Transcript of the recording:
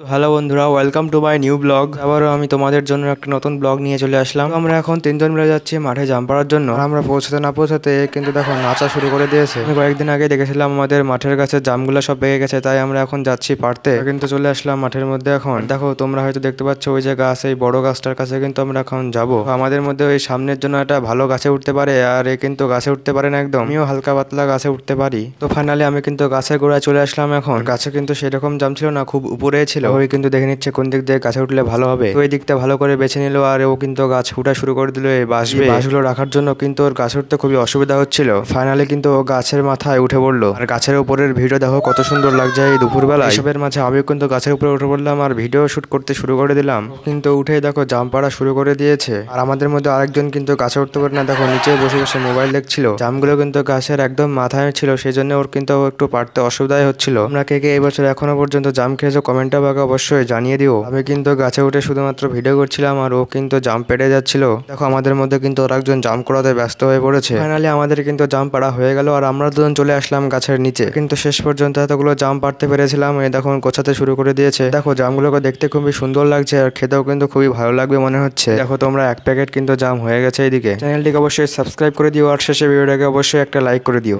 Hello বন্ধুরা, welcome to my new blog. আবারও আমি তোমাদের জন্য একটা নতুন ব্লগ নিয়ে চলে আসলাম। আমরা এখন তিনজন মিলে যাচ্ছি মাঠে জাম্প করার জন্য। আর আমরা পৌঁছাতে না পৌঁছাতে কিন্তু দেখো নাচা শুরু করে দিয়েছে। আমি কয়েকদিন আগে দেখেছিলাম আমাদের মাঠের কাছে জামগুলো সব পেকে গেছে, তাই আমরা এখন যাচ্ছি পারতে। কিন্তু চলে আসলাম মাঠের মধ্যে। এখন দেখো তোমরা হয়তো দেখতে পাচ্ছ ওই যে গাছ, এই বড় গাছটার কাছে কিন্তু আমরা এখন যাবো। আমাদের মধ্যে ওই সামনের জন্য একটা ভালো গাছে উঠতে পারে, আর এ কিন্তু গাছে উঠতে পারে না একদম। আমিও হালকা পাতলা গাছে উঠতে পারি। তো ফাইনালি আমি কিন্তু গাছের গোড়ায় চলে আসলাম। এখন গাছে কিন্তু সেরকম জাম ছিল না, খুব উপরে ছিল। ওই কিন্তু দেখে নিচ্ছে কোন দিক দিয়ে গাছে উঠলে ভালো হবে। তো এই দিকটা ভালো করে বেছে নিল, আর ও কিন্তু গাছ উঠা শুরু করে দিল। এই বাঁশগুলো রাখার জন্য কিন্তু ওর গাছে উঠতে খুবই অসুবিধা হচ্ছিল। ফাইনালি কিন্তু ও গাছের মাথায় উঠে পড়লো। আর গাছের উপরের ভিডিও দেখো কত সুন্দর লাগছে এই দুপুরবেলা। এসবের মাঝে আমি কিন্তু গাছের উপরে উঠে পড়লাম আর ভিডিও শুট করতে শুরু করে দিলাম। কিন্তু উঠেই দেখো জাম পাড়া শুরু করে দিয়েছে। আর আমাদের মধ্যে আরেকজন কিন্তু গাছে উঠতে পারে না, দেখো নিচে বসে বসে মোবাইল দেখছিল। জামগুলো কিন্তু গাছের একদম মাথায় ছিল, সেই জন্য ওর কিন্তু একটু পারতে অসুবিধাই হচ্ছিল। আমরা কে কে এই বছর এখনো পর্যন্ত জাম খেয়েছো কমেন্টে আমাকে অবশ্যই জানিয়ে দিও। আমি কিন্তু গাছে উঠে শুধুমাত্র ভিডিও করছিলাম আর ও কিন্তু জাম পেড়ে যাচ্ছিল। দেখো আমাদের মধ্যে কিন্তু ওরা একজন জাম করাতে ব্যস্ত হয়ে পড়েছে। ফাইনালি আমাদের কিন্তু জাম পাড়া হয়ে গেল আর আমরা দুজন চলে আসলাম গাছের নিচে। কিন্তু শেষ পর্যন্ত এতগুলো জাম পাড়তে পেরেছিলাম। এই দেখো গোছাতে শুরু করে দিয়েছে। দেখো জামগুলোকে দেখতে খুবই সুন্দর লাগছে আর খেতেও কিন্তু খুবই ভালো লাগবে মনে হচ্ছে। দেখো তোমরা এক প্যাকেট কিন্তু জাম হয়ে গেছে। এইদিকে চ্যানেলটিকে অবশ্যই সাবস্ক্রাইব করে দিও আর শেষে ভিডিওটাকে অবশ্যই একটা লাইক করে দিও।